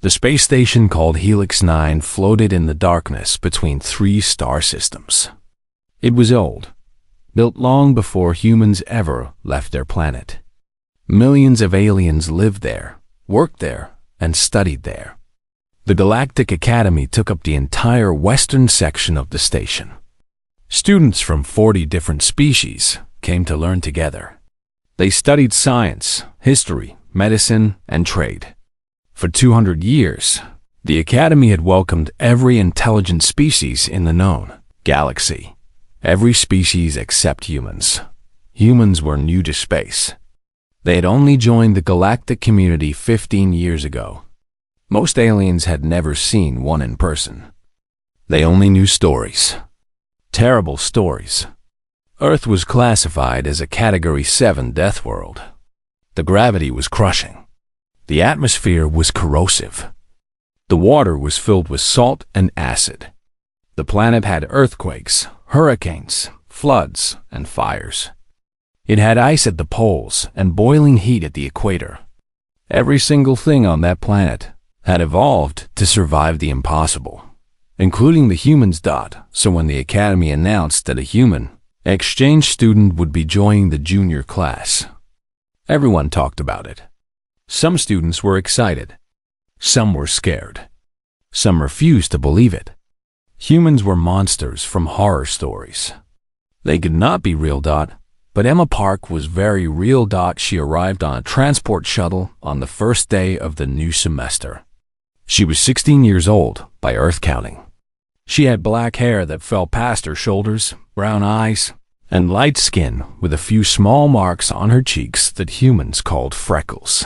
The space station called Helix 9 floated in the darkness between three star systems. It was old, built long before humans ever left their planet. Millions of aliens lived there, worked there, and studied there. The Galactic Academy took up the entire western section of the station. Students from 40 different species came to learn together. They studied science, history, medicine, and trade. For 200 years, the Academy had welcomed every intelligent species in the known galaxy. Every species except humans. Humans were new to space. They had only joined the galactic community 15 years ago. Most aliens had never seen one in person. They only knew stories. Terrible stories. Earth was classified as a Category 7 death world. The gravity was crushing. The atmosphere was corrosive. The water was filled with salt and acid. The planet had earthquakes, hurricanes, floods, and fires. It had ice at the poles and boiling heat at the equator. Every single thing on that planet had evolved to survive the impossible, including the humans. So when the Academy announced that a human exchange student would be joining the junior class, everyone talked about it. Some students were excited. Some were scared. Some refused to believe it. Humans were monsters from horror stories. They could not be real. But Emma Park was very real. She arrived on a transport shuttle on the first day of the new semester. She was 16 years old by Earth counting. She had black hair that fell past her shoulders, brown eyes, and light skin with a few small marks on her cheeks that humans called freckles.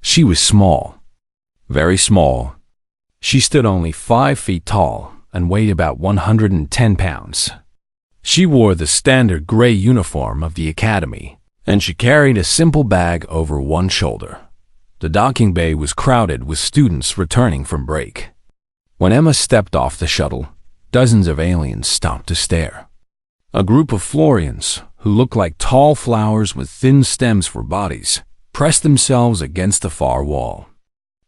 She was small, very small. She stood only 5 feet tall and weighed about 110 pounds. She wore the standard gray uniform of the Academy, and she carried a simple bag over one shoulder. The docking bay was crowded with students returning from break. When Emma stepped off the shuttle, dozens of aliens stopped to stare. A group of Florians, who looked like tall flowers with thin stems for bodies, pressed themselves against the far wall.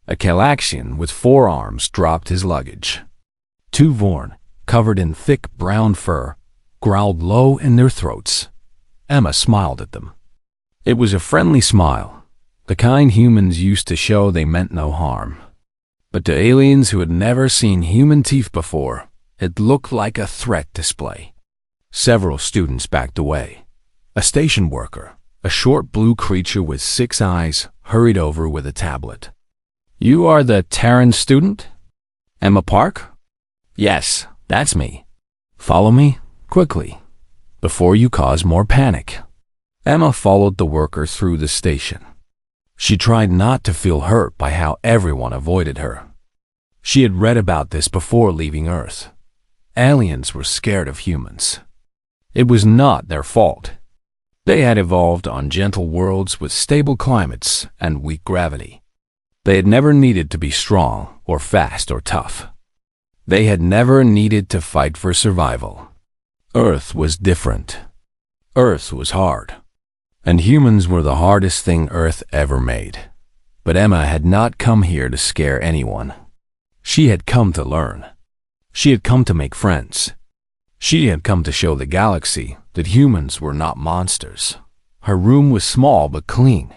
A Calaxian with 4 arms dropped his luggage. 2 Vorn, covered in thick brown fur, growled low in their throats. Emma smiled at them. It was a friendly smile, the kind humans used to show they meant no harm. But to aliens who had never seen human teeth before, it looked like a threat display. Several students backed away. A station worker, a short blue creature with 6 eyes, hurried over with a tablet. "You are the Terran student? Emma Park?" "Yes, that's me. Follow me, quickly, before you cause more panic." Emma followed the worker through the station. She tried not to feel hurt by how everyone avoided her. She had read about this before leaving Earth. Aliens were scared of humans. It was not their fault. They had evolved on gentle worlds with stable climates and weak gravity. They had never needed to be strong or fast or tough. They had never needed to fight for survival. Earth was different. Earth was hard. And humans were the hardest thing Earth ever made. But Emma had not come here to scare anyone. She had come to learn. She had come to make friends. She had come to show the galaxy that humans were not monsters. Her room was small but clean.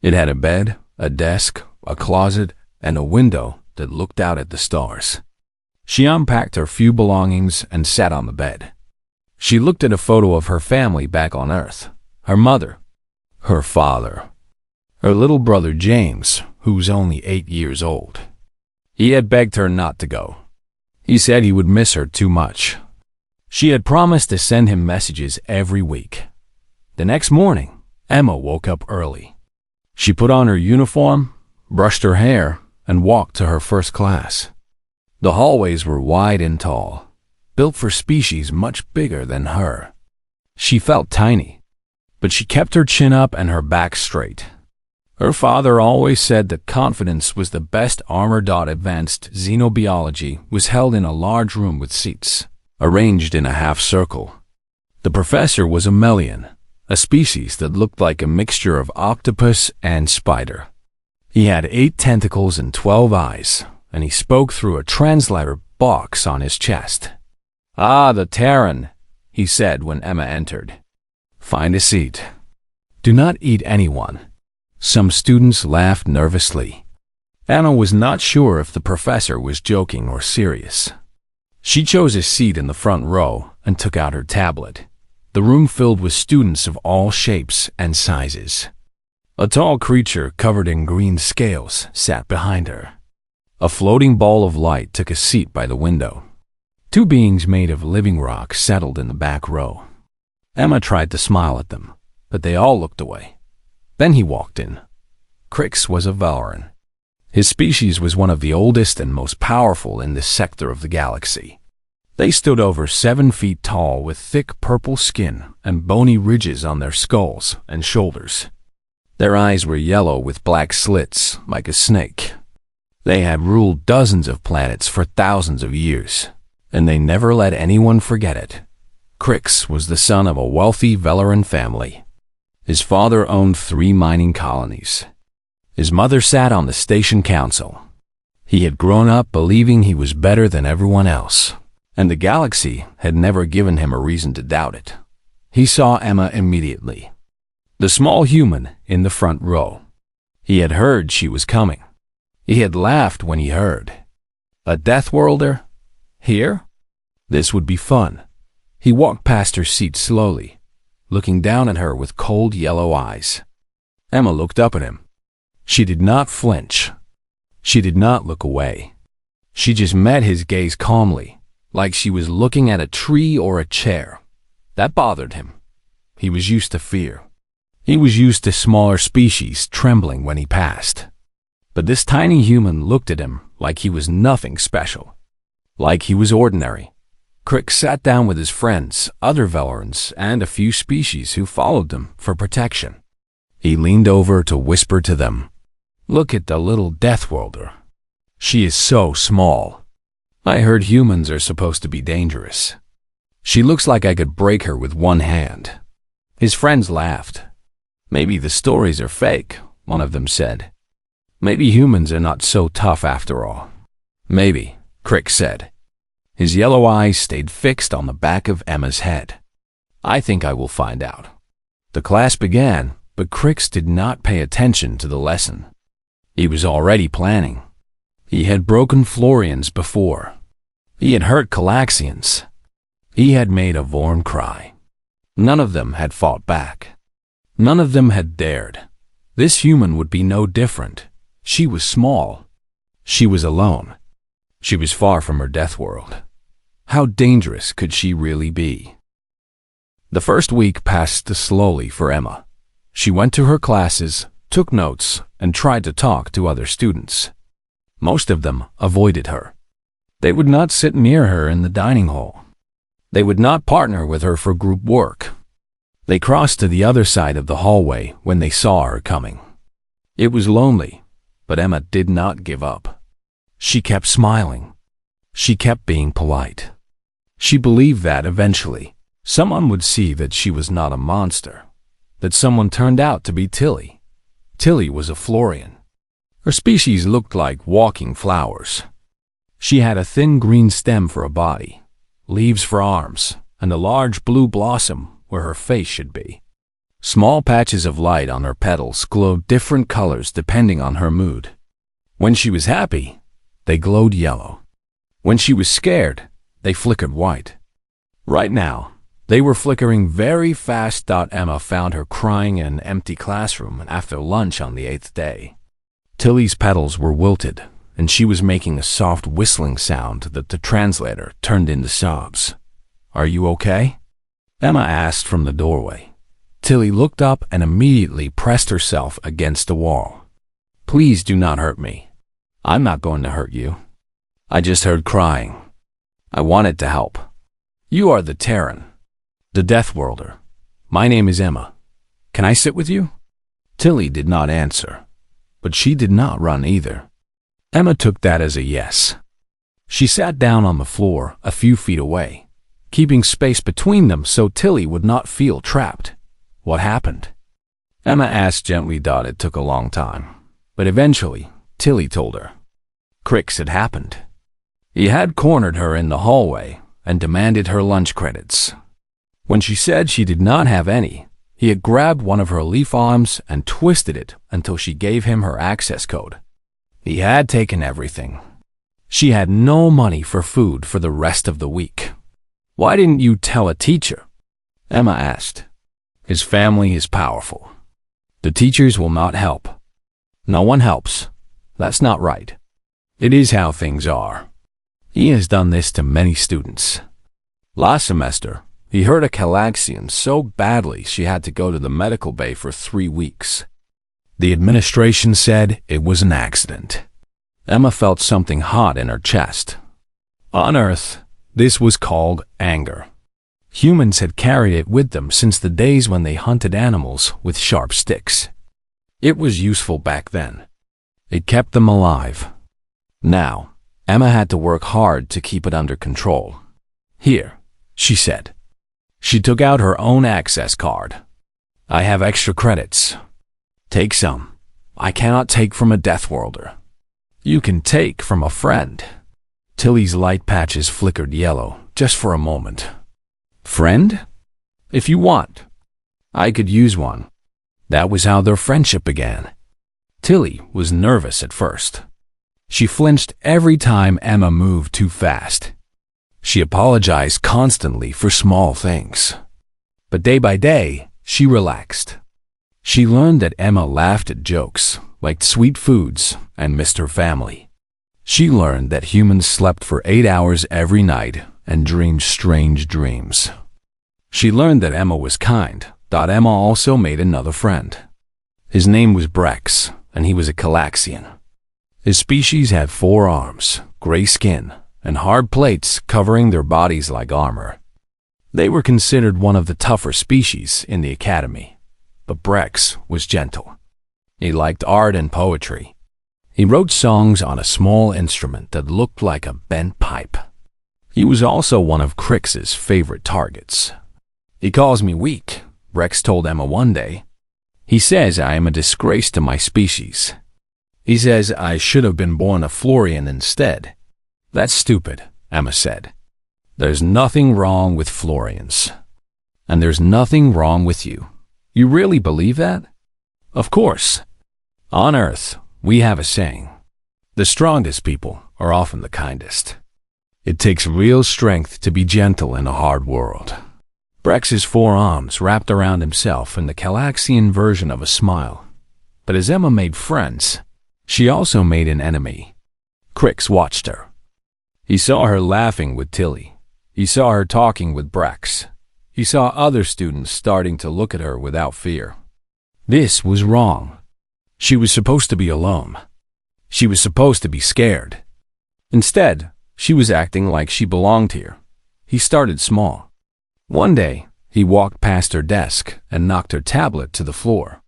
It had a bed, a desk, a closet, and a window that looked out at the stars. She unpacked her few belongings and sat on the bed. She looked at a photo of her family back on Earth. Her mother, her father, her little brother James, who was only 8 years old. He had begged her not to go. He said he would miss her too much. She had promised to send him messages every week. The next morning, Emma woke up early. She put on her uniform, brushed her hair, and walked to her first class. The hallways were wide and tall, built for species much bigger than her. She felt tiny, but she kept her chin up and her back straight. Her father always said that confidence was the best armor. Advanced xenobiology was held in a large room with seats, arranged in a half circle. The professor was a Melian, a species that looked like a mixture of octopus and spider. He had 8 tentacles and 12 eyes, and he spoke through a translator box on his chest. "Ah, the Terran," he said when Emma entered. "Find a seat. Do not eat anyone." Some students laughed nervously. Emma was not sure if the professor was joking or serious. She chose a seat in the front row and took out her tablet. The room filled with students of all shapes and sizes. A tall creature covered in green scales sat behind her. A floating ball of light took a seat by the window. 2 beings made of living rock settled in the back row. Emma tried to smile at them, but they all looked away. Then he walked in. Crix was a Valoran. His species was one of the oldest and most powerful in this sector of the galaxy. They stood over 7 feet tall with thick purple skin and bony ridges on their skulls and shoulders. Their eyes were yellow with black slits, like a snake. They had ruled dozens of planets for thousands of years, and they never let anyone forget it. Crix was the son of a wealthy Valoran family. His father owned 3 mining colonies. His mother sat on the station council. He had grown up believing he was better than everyone else, and the galaxy had never given him a reason to doubt it. He saw Emma immediately. The small human in the front row. He had heard she was coming. He had laughed when he heard. A Deathworlder? Here? This would be fun. He walked past her seat slowly, looking down at her with cold yellow eyes. Emma looked up at him. She did not flinch. She did not look away. She just met his gaze calmly, like she was looking at a tree or a chair. That bothered him. He was used to fear. He was used to smaller species trembling when he passed. But this tiny human looked at him like he was nothing special, like he was ordinary. Crix sat down with his friends, other Valorans, and a few species who followed them for protection. He leaned over to whisper to them, "Look at the little Deathworlder. She is so small. I heard humans are supposed to be dangerous. She looks like I could break her with one hand." His friends laughed. "Maybe the stories are fake," one of them said. "Maybe humans are not so tough after all." "Maybe," Crix said. His yellow eyes stayed fixed on the back of Emma's head. "I think I will find out." The class began, but Crix did not pay attention to the lesson. He was already planning. He had broken Florians before. He had hurt Calaxians. He had made a Vorn cry. None of them had fought back. None of them had dared. This human would be no different. She was small. She was alone. She was far from her death world. How dangerous could she really be? The first week passed slowly for Emma. She went to her classes, took notes, and tried to talk to other students. Most of them avoided her. They would not sit near her in the dining hall. They would not partner with her for group work. They crossed to the other side of the hallway when they saw her coming. It was lonely, but Emma did not give up. She kept smiling. She kept being polite. She believed that eventually someone would see that she was not a monster, that someone turned out to be Tilly. Tilly was a Florian. Her species looked like walking flowers. She had a thin green stem for a body, leaves for arms, and a large blue blossom where her face should be. Small patches of light on her petals glowed different colors depending on her mood. When she was happy, they glowed yellow. When she was scared, they flickered white. Right now, they were flickering very fast. Emma found her crying in an empty classroom after lunch on the 8th day. Tilly's petals were wilted, and she was making a soft whistling sound that the translator turned into sobs. "Are you okay?" Emma asked from the doorway. Tilly looked up and immediately pressed herself against the wall. "Please do not hurt me. I'm not going to hurt you. I just heard crying. I wanted to help. You are the Terran, the Deathworlder. My name is Emma. Can I sit with you?" Tilly did not answer, but she did not run either. Emma took that as a yes. She sat down on the floor a few feet away, keeping space between them so Tilly would not feel trapped. "What happened?" Emma asked gently. It took a long time. But eventually, Tilly told her. Crix had happened. He had cornered her in the hallway and demanded her lunch credits. When she said she did not have any, he had grabbed one of her leaf arms and twisted it until she gave him her access code. He had taken everything. She had no money for food for the rest of the week. Why didn't you tell a teacher? Emma asked. His family is powerful. The teachers will not help. No one helps. That's not right. It is how things are. He has done this to many students. Last semester, he hurt a Galaxian so badly she had to go to the medical bay for 3 weeks. The administration said it was an accident. Emma felt something hot in her chest. On Earth, this was called anger. Humans had carried it with them since the days when they hunted animals with sharp sticks. It was useful back then. It kept them alive. Now, Emma had to work hard to keep it under control. Here, she said. She took out her own access card. I have extra credits. Take some. I cannot take from a Deathworlder. You can take from a friend. Tilly's light patches flickered yellow just for a moment. Friend? If you want. I could use one. That was how their friendship began. Tilly was nervous at first. She flinched every time Emma moved too fast. She apologized constantly for small things. But day by day, she relaxed. She learned that Emma laughed at jokes, liked sweet foods, and missed her family. She learned that humans slept for 8 hours every night and dreamed strange dreams. She learned that Emma was kind. Emma also made another friend. His name was Brex, and he was a Galaxian. His species had 4 arms, gray skin, and hard plates covering their bodies like armor. They were considered one of the tougher species in the academy, but Brex was gentle. He liked art and poetry. He wrote songs on a small instrument that looked like a bent pipe. He was also one of Crix's favorite targets. He calls me weak, Brex told Emma one day. He says I am a disgrace to my species. He says I should have been born a Florian instead. That's stupid, Emma said. There's nothing wrong with Florians. And there's nothing wrong with you. You really believe that? Of course. On Earth, we have a saying. The strongest people are often the kindest. It takes real strength to be gentle in a hard world. Brex's 4 arms wrapped around himself in the Galaxian version of a smile. But as Emma made friends, she also made an enemy. Crix watched her. He saw her laughing with Tilly. He saw her talking with Brex. He saw other students starting to look at her without fear. This was wrong. She was supposed to be alone. She was supposed to be scared. Instead, she was acting like she belonged here. He started small. One day, he walked past her desk and knocked her tablet to the floor.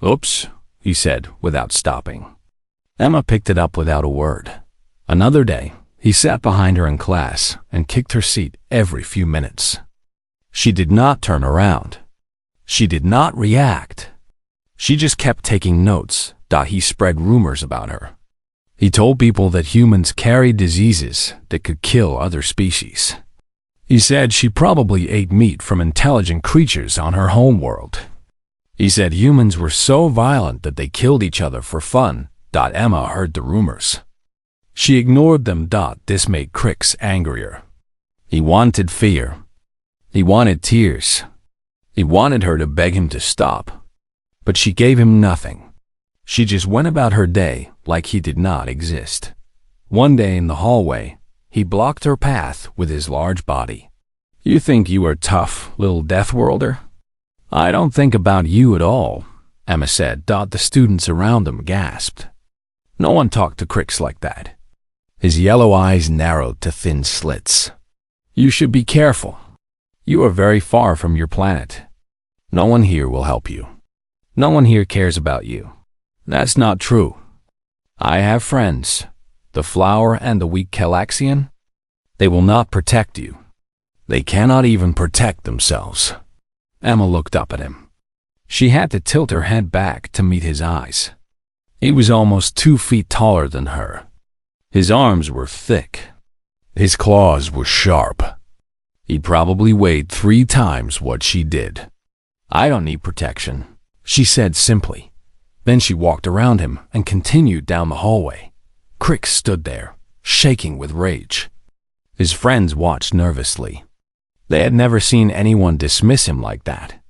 Oops, he said without stopping. Emma picked it up without a word. Another day, he sat behind her in class and kicked her seat every few minutes. She did not turn around. She did not react. She just kept taking notes. He spread rumors about her. He told people that humans carried diseases that could kill other species. He said she probably ate meat from intelligent creatures on her home world. He said humans were so violent that they killed each other for fun. Emma heard the rumors. She ignored them. This made Crix angrier. He wanted fear. He wanted tears. He wanted her to beg him to stop. But she gave him nothing. She just went about her day like he did not exist. One day in the hallway, he blocked her path with his large body. You think you are tough, little Deathworlder? I don't think about you at all, Emma said. The students around him gasped. No one talked to Crix like that. His yellow eyes narrowed to thin slits. You should be careful. You are very far from your planet. No one here will help you. No one here cares about you. That's not true. I have friends. The flower and the weak Galaxian. They will not protect you. They cannot even protect themselves. Emma looked up at him. She had to tilt her head back to meet his eyes. He was almost 2 feet taller than her. His arms were thick. His claws were sharp. He probably weighed 3 times what she did. "I don't need protection," she said simply. Then she walked around him and continued down the hallway. Crick stood there, shaking with rage. His friends watched nervously. They had never seen anyone dismiss him like that.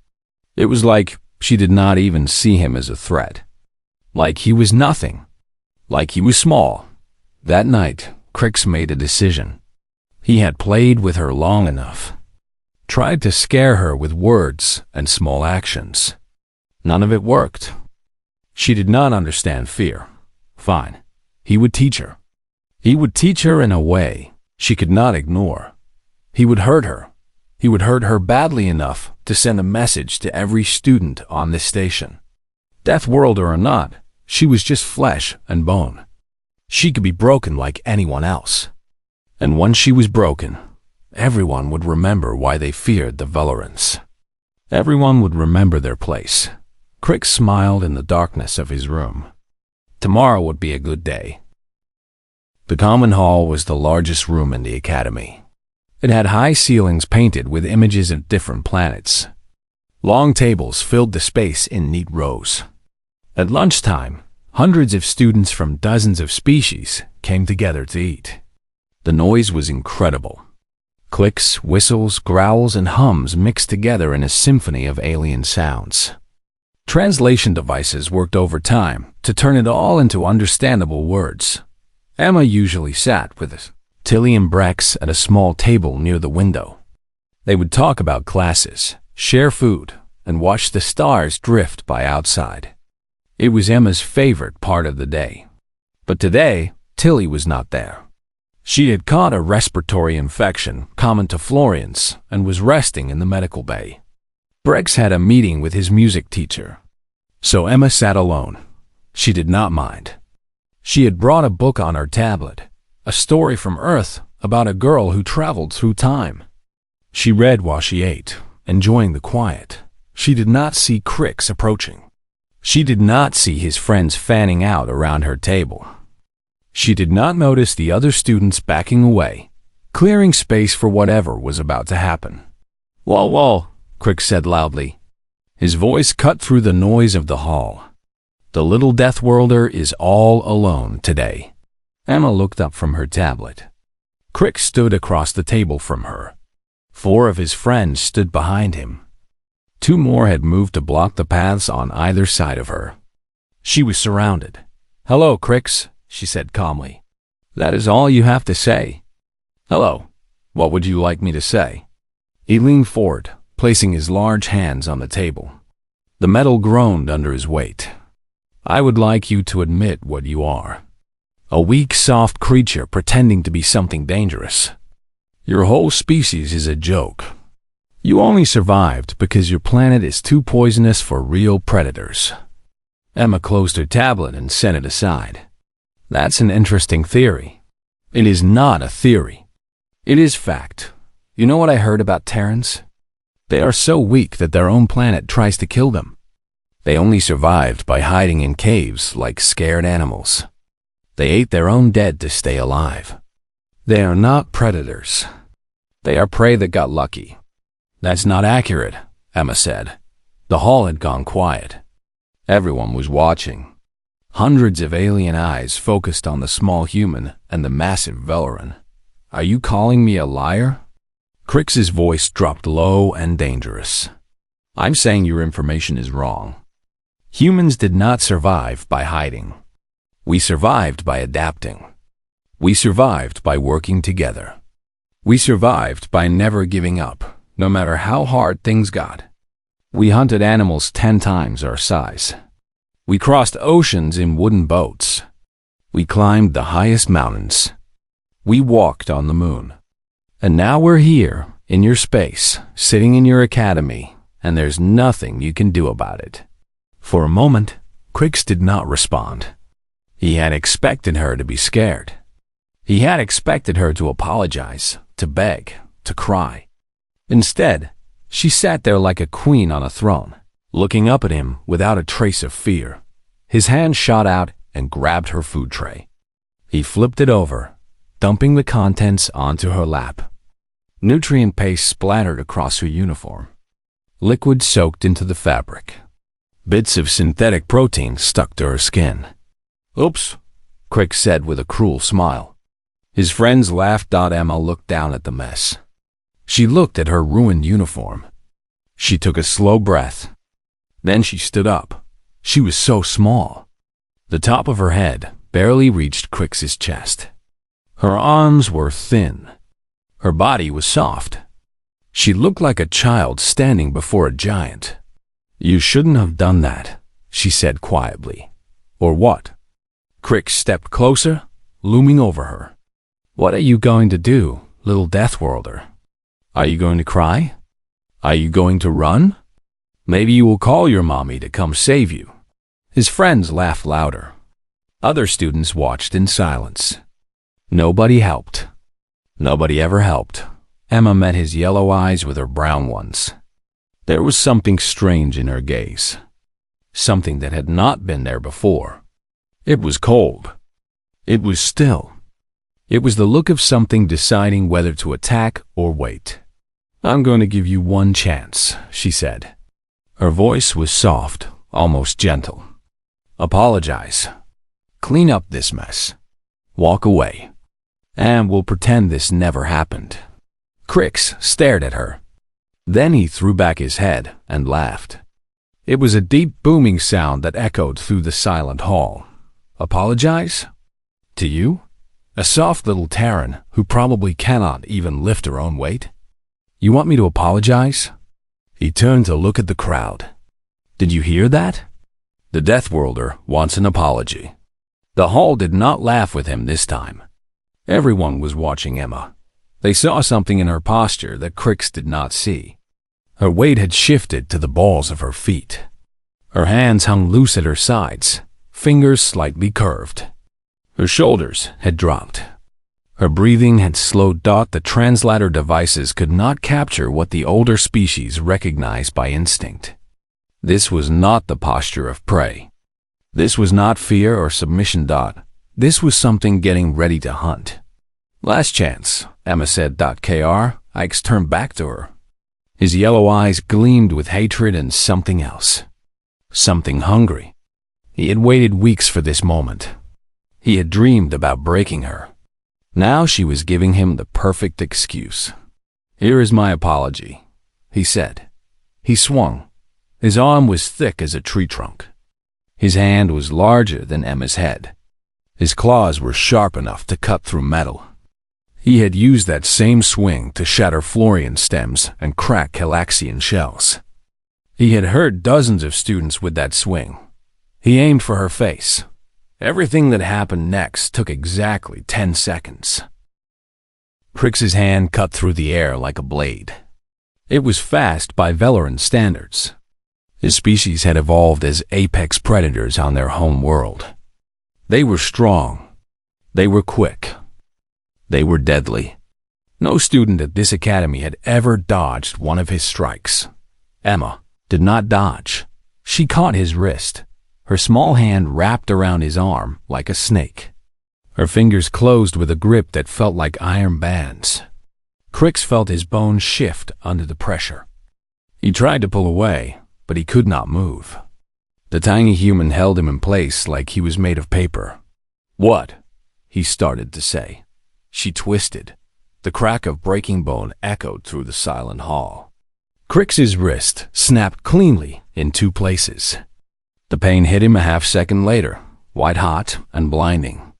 It was like she did not even see him as a threat. Like he was nothing. Like he was small. That night, Crix made a decision. He had played with her long enough. Tried to scare her with words and small actions. None of it worked. She did not understand fear. Fine. He would teach her. He would teach her in a way she could not ignore. He would hurt her. He would hurt her badly enough to send a message to every student on this station. Deathworlder or not, she was just flesh and bone. She could be broken like anyone else. And once she was broken, everyone would remember why they feared the Valorants. Everyone would remember their place. Crick smiled in the darkness of his room. Tomorrow would be a good day. The common hall was the largest room in the academy. It had high ceilings painted with images of different planets. Long tables filled the space in neat rows. At lunchtime, hundreds of students from dozens of species came together to eat. The noise was incredible. Clicks, whistles, growls, and hums mixed together in a symphony of alien sounds. Translation devices worked overtime to turn it all into understandable words. Emma usually sat with us, Tilly and Brex at a small table near the window. They would talk about classes, share food, and watch the stars drift by outside. It was Emma's favorite part of the day. But today, Tilly was not there. She had caught a respiratory infection common to Florians and was resting in the medical bay. Brex had a meeting with his music teacher. So Emma sat alone. She did not mind. She had brought a book on her tablet, a story from Earth about a girl who traveled through time. She read while she ate, enjoying the quiet. She did not see Crix approaching. She did not see his friends fanning out around her table. She did not notice the other students backing away, clearing space for whatever was about to happen. "Whoa, whoa," Crix said loudly. His voice cut through the noise of the hall. "The little Deathworlder is all alone today." Emma looked up from her tablet. Crix stood across the table from her. 4 of his friends stood behind him. 2 more had moved to block the paths on either side of her. She was surrounded. "Hello, Crix," she said calmly. "That is all you have to say?" "Hello. What would you like me to say?" He leaned forward, placing his large hands on the table. The metal groaned under his weight. "I would like you to admit what you are. A weak, soft creature pretending to be something dangerous. Your whole species is a joke. You only survived because your planet is too poisonous for real predators." Emma closed her tablet and set it aside. "That's an interesting theory." "It is not a theory. It is fact. You know what I heard about Terrans? They are so weak that their own planet tries to kill them. They only survived by hiding in caves like scared animals. They ate their own dead to stay alive. They are not predators. They are prey that got lucky." "That's not accurate," Emma said. The hall had gone quiet. Everyone was watching. Hundreds of alien eyes focused on the small human and the massive Valoran. "Are you calling me a liar?" Crix's voice dropped low and dangerous. "I'm saying your information is wrong. Humans did not survive by hiding. We survived by adapting. We survived by working together. We survived by never giving up, no matter how hard things got. We hunted animals 10 times our size. We crossed oceans in wooden boats. We climbed the highest mountains. We walked on the moon. And now we're here, in your space, sitting in your academy, and there's nothing you can do about it." For a moment, Crix did not respond. He had expected her to be scared. He had expected her to apologize, to beg, to cry. Instead, she sat there like a queen on a throne, looking up at him without a trace of fear. His hand shot out and grabbed her food tray. He flipped it over, dumping the contents onto her lap. Nutrient paste splattered across her uniform. Liquid soaked into the fabric. Bits of synthetic protein stuck to her skin. "Oops," Crick said with a cruel smile. His friends laughed. Emma looked down at the mess. She looked at her ruined uniform. She took a slow breath. Then she stood up. She was so small. The top of her head barely reached Crick's chest. Her arms were thin. Her body was soft. She looked like a child standing before a giant. "You shouldn't have done that," she said quietly. "Or what?" Crick stepped closer, looming over her. "What are you going to do, little Deathworlder? Are you going to cry? Are you going to run? Maybe you will call your mommy to come save you." His friends laughed louder. Other students watched in silence. Nobody helped. Nobody ever helped. Emma met his yellow eyes with her brown ones. There was something strange in her gaze. Something that had not been there before. It was cold. It was still. It was the look of something deciding whether to attack or wait. "I'm going to give you one chance," she said. Her voice was soft, almost gentle. "Apologize. Clean up this mess. Walk away. And we'll pretend this never happened." Crix stared at her. Then he threw back his head and laughed. It was a deep booming sound that echoed through the silent hall. "Apologize? To you? A soft little Terran who probably cannot even lift her own weight? You want me to apologize?" He turned to look at the crowd. "Did you hear that? The Deathworlder wants an apology." The hall did not laugh with him this time. Everyone was watching Emma. They saw something in her posture that Crix did not see. Her weight had shifted to the balls of her feet. Her hands hung loose at her sides, fingers slightly curved. Her shoulders had dropped. Her breathing had slowed. The translator devices could not capture what the older species recognized by instinct. This was not the posture of prey. This was not fear or submission. This was something getting ready to hunt. "Last chance," Emma said. Ix turned back to her. His yellow eyes gleamed with hatred and something else. Something hungry. He had waited weeks for this moment. He had dreamed about breaking her. Now she was giving him the perfect excuse. "Here is my apology," he said. He swung. His arm was thick as a tree trunk. His hand was larger than Emma's head. His claws were sharp enough to cut through metal. He had used that same swing to shatter Florian stems and crack Calaxian shells. He had hurt dozens of students with that swing. He aimed for her face. Everything that happened next took exactly 10 seconds. Crix's hand cut through the air like a blade. It was fast by Velaran standards. His species had evolved as apex predators on their home world. They were strong. They were quick. They were deadly. No student at this academy had ever dodged one of his strikes. Emma did not dodge. She caught his wrist. Her small hand wrapped around his arm like a snake. Her fingers closed with a grip that felt like iron bands. Crix felt his bones shift under the pressure. He tried to pull away, but he could not move. The tiny human held him in place like he was made of paper. "What?" he started to say. She twisted. The crack of breaking bone echoed through the silent hall. Crix's wrist snapped cleanly in 2 places. The pain hit him a half-second later, white-hot and blinding.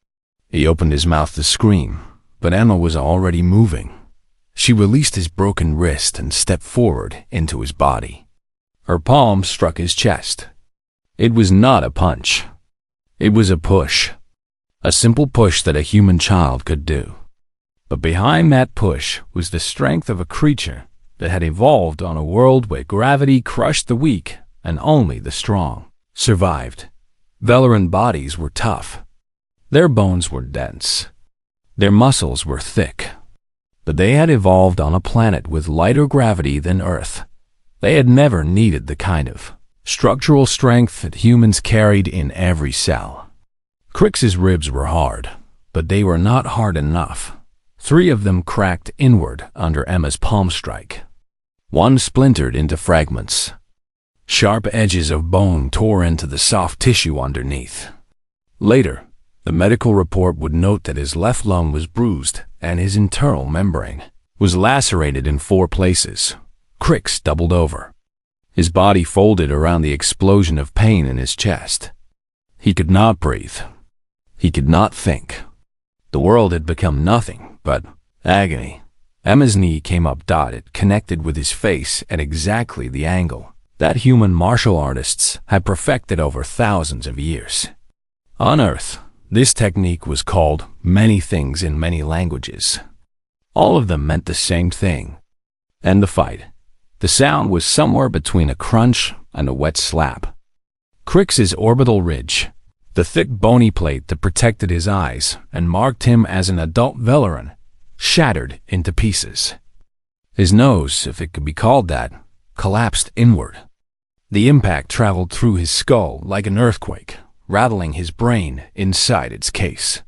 He opened his mouth to scream, but Emma was already moving. She released his broken wrist and stepped forward into his body. Her palm struck his chest. It was not a punch. It was a push. A simple push that a human child could do. But behind that push was the strength of a creature that had evolved on a world where gravity crushed the weak and only the strong survived. Velaran bodies were tough. Their bones were dense. Their muscles were thick. But they had evolved on a planet with lighter gravity than Earth. They had never needed the kind of structural strength that humans carried in every cell. Crix's ribs were hard, but they were not hard enough. 3 of them cracked inward under Emma's palm strike. 1 splintered into fragments. Sharp edges of bone tore into the soft tissue underneath. Later, the medical report would note that his left lung was bruised and his internal membrane was lacerated in 4 places. Crix doubled over. His body folded around the explosion of pain in his chest. He could not breathe. He could not think. The world had become nothing but agony. Emma's knee came up dotted, connected with his face at exactly the angle that human martial artists had perfected over thousands of years. On Earth, this technique was called many things in many languages. All of them meant the same thing. End the fight. The sound was somewhere between a crunch and a wet slap. Crix's orbital ridge, the thick bony plate that protected his eyes and marked him as an adult veteran, shattered into pieces. His nose, if it could be called that, collapsed inward. The impact traveled through his skull like an earthquake, rattling his brain inside its case.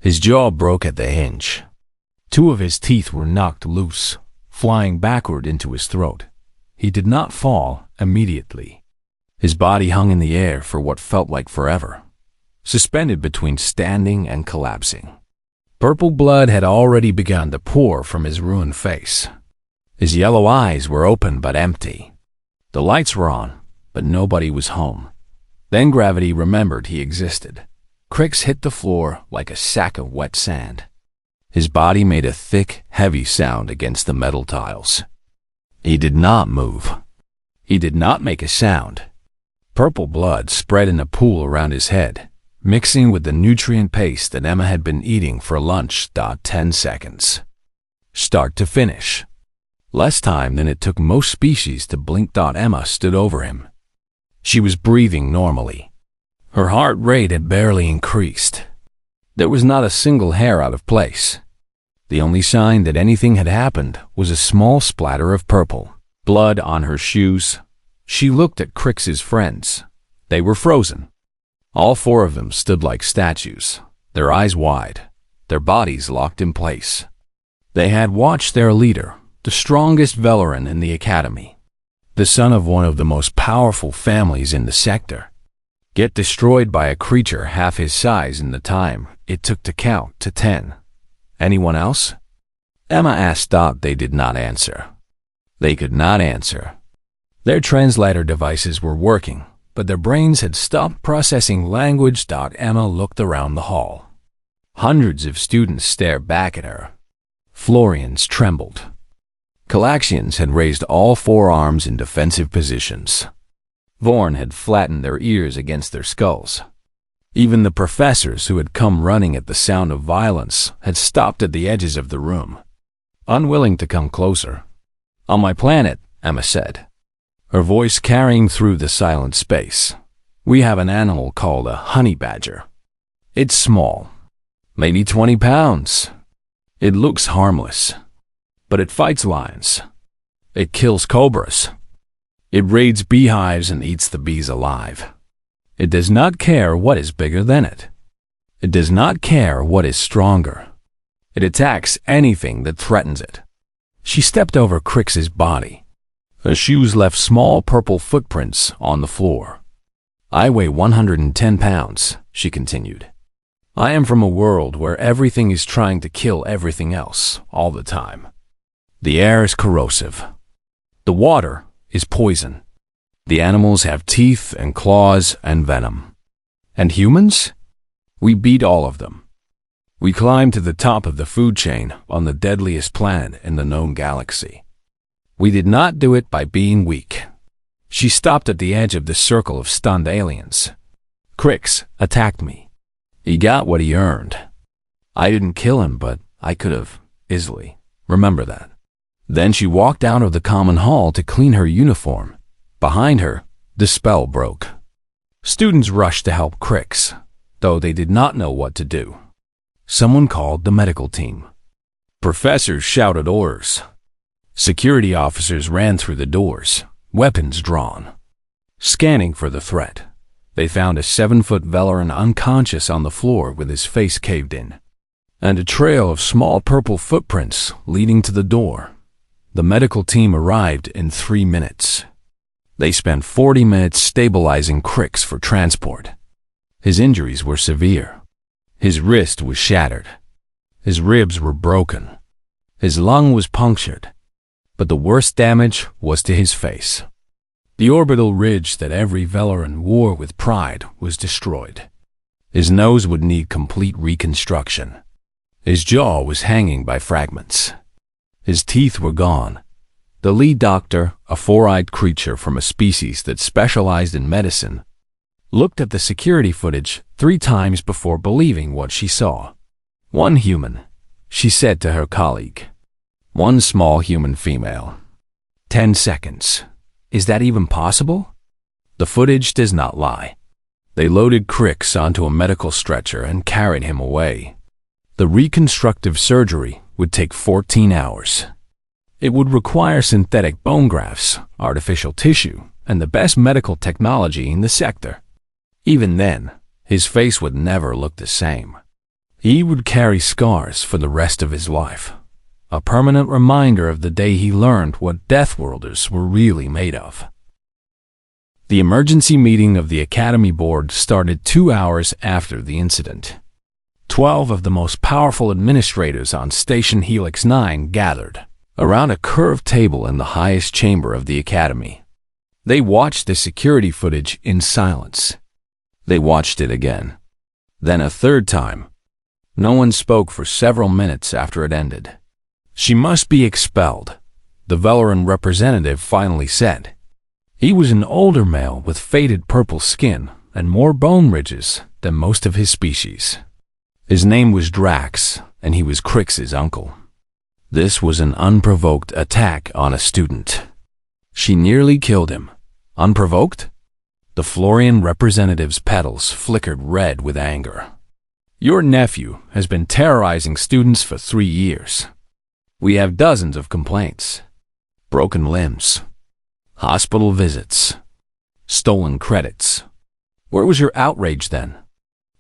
His jaw broke at the hinge. 2 of his teeth were knocked loose, flying backward into his throat. He did not fall immediately. His body hung in the air for what felt like forever, suspended between standing and collapsing. Purple blood had already begun to pour from his ruined face. His yellow eyes were open but empty. The lights were on, but nobody was home. Then gravity remembered he existed. Crix hit the floor like a sack of wet sand. His body made a thick, heavy sound against the metal tiles. He did not move. He did not make a sound. Purple blood spread in a pool around his head, mixing with the nutrient paste that Emma had been eating for lunch. 10 seconds. Start to finish. Less time than it took most species to blink. Emma stood over him. She was breathing normally. Her heart rate had barely increased. There was not a single hair out of place. The only sign that anything had happened was a small splatter of purple blood on her shoes. She looked at Crix's friends. They were frozen. All 4 of them stood like statues, their eyes wide, their bodies locked in place. They had watched their leader, the strongest veteran in the academy, the son of one of the most powerful families in the sector, get destroyed by a creature half his size in the time it took to count to 10. Anyone else? Emma asked. They did not answer. They could not answer. Their translator devices were working, but their brains had stopped processing language. Emma looked around the hall. Hundreds of students stared back at her. Florians trembled. Calaxians had raised all 4 arms in defensive positions. Vorn had flattened their ears against their skulls. Even the professors who had come running at the sound of violence had stopped at the edges of the room, unwilling to come closer. On my planet, Emma said, her voice carrying through the silent space, we have an animal called a honey badger. It's small, maybe 20 pounds. It looks harmless, but it fights lions. It kills cobras. It raids beehives and eats the bees alive. It does not care what is bigger than it. It does not care what is stronger. It attacks anything that threatens it. She stepped over Crix's body. Her shoes left small purple footprints on the floor. I weigh 110 pounds, she continued. I am from a world where everything is trying to kill everything else all the time. The air is corrosive. The water is poison. The animals have teeth and claws and venom. And humans? We beat all of them. We climb to the top of the food chain on the deadliest planet in the known galaxy. We did not do it by being weak. She stopped at the edge of the circle of stunned aliens. Crix attacked me. He got what he earned. I didn't kill him, but I could have, easily. Remember that. Then she walked out of the common hall to clean her uniform. Behind her, the spell broke. Students rushed to help Crix, though they did not know what to do. Someone called the medical team. Professors shouted orders. Security officers ran through the doors, weapons drawn, scanning for the threat. They found a 7-foot Velaran unconscious on the floor with his face caved in, and a trail of small purple footprints leading to the door. The medical team arrived in 3 minutes. They spent 40 minutes stabilizing Crix for transport. His injuries were severe. His wrist was shattered. His ribs were broken. His lung was punctured. But the worst damage was to his face. The orbital ridge that every Velaran wore with pride was destroyed. His nose would need complete reconstruction. His jaw was hanging by fragments. His teeth were gone. The lead doctor, a 4-eyed creature from a species that specialized in medicine, looked at the security footage 3 times before believing what she saw. "One human," she said to her colleague. "One small human female. 10 seconds. Is that even possible?" The footage does not lie. They loaded Crix onto a medical stretcher and carried him away. The reconstructive surgery would take 14 hours. It would require synthetic bone grafts, artificial tissue, and the best medical technology in the sector. Even then, his face would never look the same. He would carry scars for the rest of his life, a permanent reminder of the day he learned what Deathworlders were really made of. The emergency meeting of the Academy Board started 2 hours after the incident. 12 of the most powerful administrators on Station Helix 9 gathered around a curved table in the highest chamber of the Academy. They watched the security footage in silence. They watched it again, then a 3rd time. No one spoke for several minutes after it ended. "She must be expelled," the Velaran representative finally said. He was an older male with faded purple skin and more bone ridges than most of his species. His name was Drax, and he was Crix's uncle. This was an unprovoked attack on a student. She nearly killed him. Unprovoked? The Florian representative's petals flickered red with anger. "Your nephew has been terrorizing students for 3 years. We have dozens of complaints. Broken limbs. Hospital visits. Stolen credits. Where was your outrage then?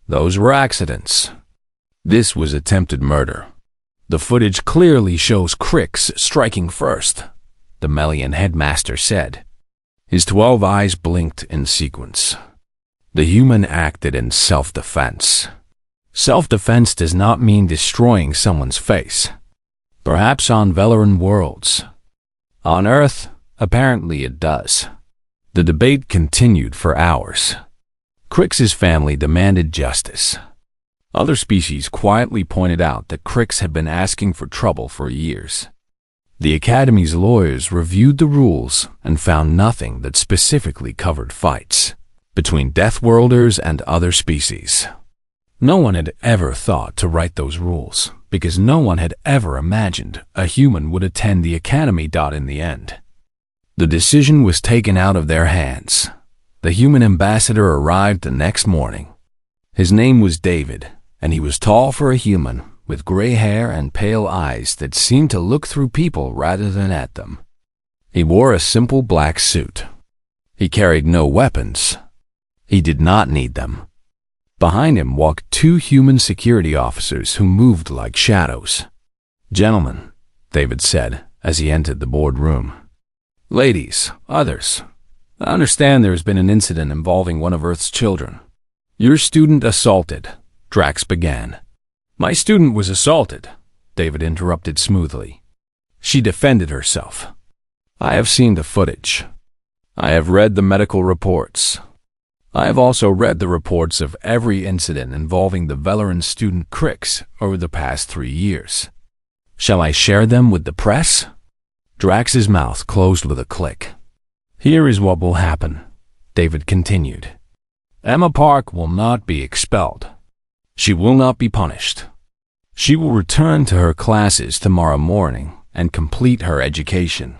Those were accidents. This was attempted murder. The footage clearly shows Crix striking first," the Melian headmaster said. His 12 eyes blinked in sequence. The human acted in self-defense. Self-defense does not mean destroying someone's face. Perhaps on Velaran worlds. On Earth, apparently it does. The debate continued for hours. Crix's family demanded justice. Other species quietly pointed out that Crix had been asking for trouble for years. The Academy's lawyers reviewed the rules and found nothing that specifically covered fights between Deathworlders and other species. No one had ever thought to write those rules, because no one had ever imagined a human would attend the Academy. In the end, the decision was taken out of their hands. The human ambassador arrived the next morning. His name was David, and he was tall for a human, with gray hair and pale eyes that seemed to look through people rather than at them. He wore a simple black suit. He carried no weapons. He did not need them. Behind him walked 2 human security officers who moved like shadows. "Gentlemen," David said as he entered the boardroom. "Ladies, others, I understand there has been an incident involving one of Earth's children. Your student assaulted," Drax began. "My student was assaulted," David interrupted smoothly. "She defended herself. I have seen the footage. I have read the medical reports. I have also read the reports of every incident involving the Velaran student Crix over the past 3 years. Shall I share them with the press?" Drax's mouth closed with a click. "Here is what will happen," David continued. "Emma Park will not be expelled. She will not be punished. She will return to her classes tomorrow morning and complete her education.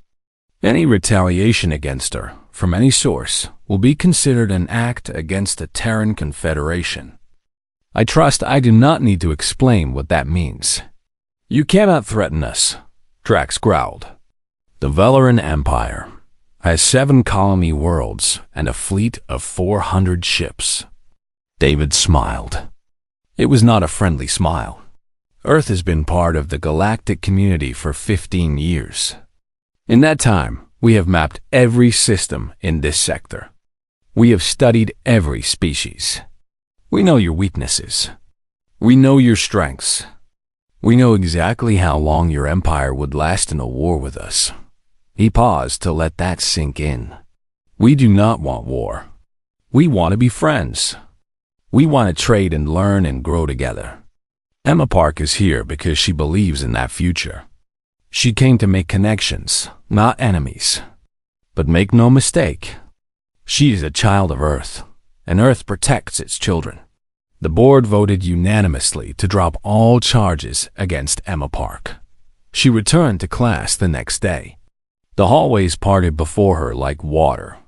Any retaliation against her, from any source, will be considered an act against the Terran Confederation. I trust I do not need to explain what that means." "You cannot threaten us," Drax growled. "The Velaran Empire. has 7 colony worlds and a fleet of 400 ships. David smiled. It was not a friendly smile. Earth has been part of the galactic community for 15 years. In that time, we have mapped every system in this sector. We have studied every species. We know your weaknesses. We know your strengths. We know exactly how long your empire would last in a war with us. He paused to let that sink in. We do not want war. We want to be friends. We want to trade and learn and grow together. Emma Park is here because she believes in that future. She came to make connections, not enemies. But make no mistake, she is a child of Earth, and Earth protects its children. The board voted unanimously to drop all charges against Emma Park. She returned to class the next day. The hallways parted before her like water.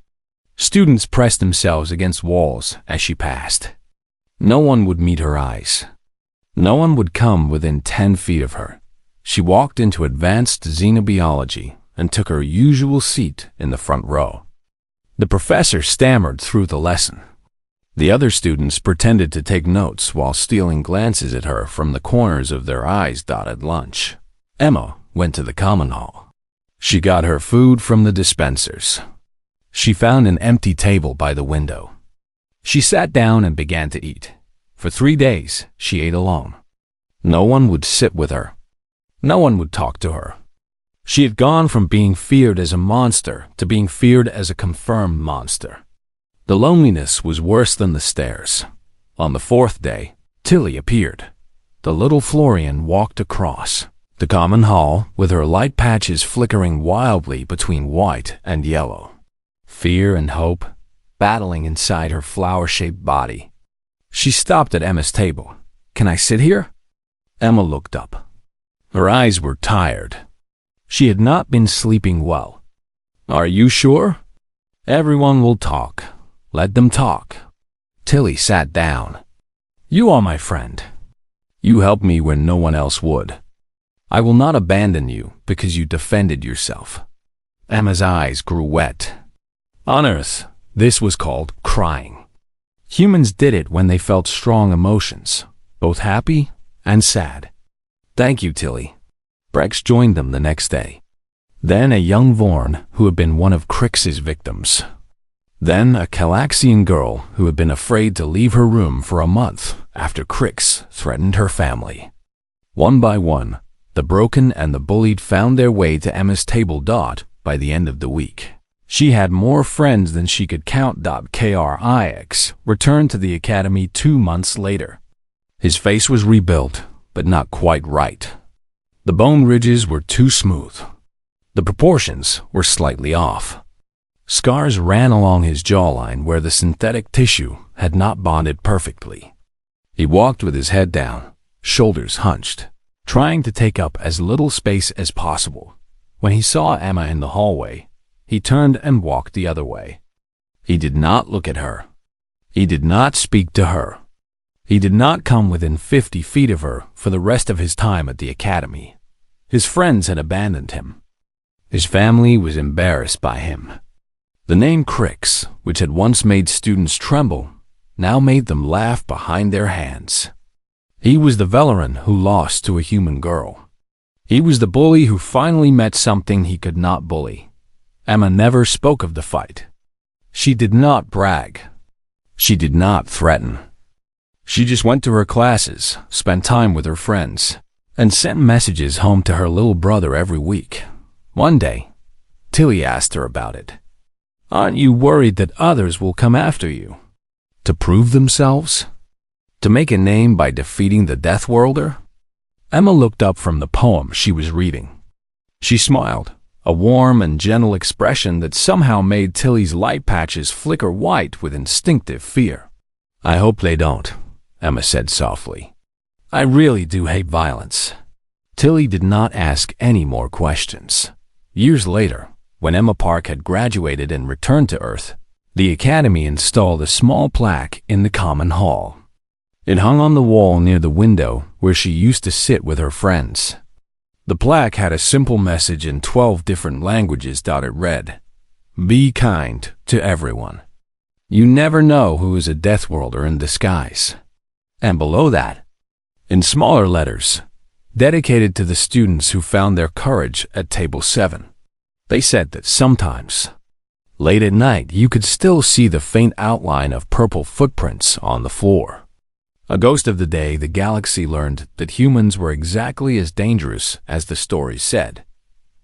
Students pressed themselves against walls as she passed. No one would meet her eyes. No one would come within 10 feet of her. She walked into advanced xenobiology and took her usual seat in the front row. The professor stammered through the lesson. The other students pretended to take notes while stealing glances at her from the corners of their eyes at lunch. Emma went to the common hall. She got her food from the dispensers. She found an empty table by the window. She sat down and began to eat. For 3 days, she ate alone. No one would sit with her. No one would talk to her. She had gone from being feared as a monster to being feared as a confirmed monster. The loneliness was worse than the stares. On the 4th day, Tilly appeared. The little Florian walked across the common hall with her light patches flickering wildly between white and yellow. Fear and hope battling inside her flower-shaped body. She stopped at Emma's table. "Can I sit here?" Emma looked up. Her eyes were tired. She had not been sleeping well. "Are you sure?" "Everyone will talk. Let them talk." Tilly sat down. "You are my friend. You helped me when no one else would. I will not abandon you because you defended yourself." Emma's eyes grew wet. On Earth, this was called crying. Humans did it when they felt strong emotions, both happy and sad. "Thank you, Tilly." Brex joined them the next day. Then a young Vorn who had been one of Crix's victims. Then a Calaxian girl who had been afraid to leave her room for a month after Crix threatened her family. One by one, the broken and the bullied found their way to Emma's table. By the end of the week, she had more friends than she could count. Krix returned to the academy 2 months later. His face was rebuilt, but not quite right. The bone ridges were too smooth. The proportions were slightly off. Scars ran along his jawline where the synthetic tissue had not bonded perfectly. He walked with his head down, shoulders hunched, trying to take up as little space as possible. When he saw Emma in the hallway, he turned and walked the other way. He did not look at her. He did not speak to her. He did not come within 50 feet of her for the rest of his time at the academy. His friends had abandoned him. His family was embarrassed by him. The name Crix, which had once made students tremble, now made them laugh behind their hands. He was the Velaran who lost to a human girl. He was the bully who finally met something he could not bully. Emma never spoke of the fight. She did not brag. She did not threaten. She just went to her classes, spent time with her friends, and sent messages home to her little brother every week. One day, Tilly asked her about it. "Aren't you worried that others will come after you? To prove themselves? To make a name by defeating the Deathworlder?" Emma looked up from the poem she was reading. She smiled, a warm and gentle expression that somehow made Tilly's light patches flicker white with instinctive fear. "I hope they don't," Emma said softly. "I really do hate violence." Tilly did not ask any more questions. Years later, when Emma Park had graduated and returned to Earth, the Academy installed a small plaque in the common hall. It hung on the wall near the window where she used to sit with her friends. The plaque had a simple message in 12 different languages. It read, Be kind to everyone. You never know who is a Deathworlder in disguise. And below that, in smaller letters, dedicated to the students who found their courage at Table 7, they said that sometimes, late at night, you could still see the faint outline of purple footprints on the floor. A ghost of the day the galaxy learned that humans were exactly as dangerous as the stories said.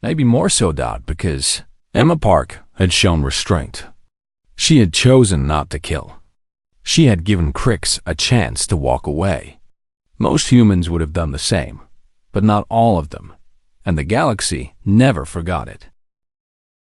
Maybe more so, because Emma Park had shown restraint. She had chosen not to kill. She had given Crix a chance to walk away. Most humans would have done the same, but not all of them, and the galaxy never forgot it.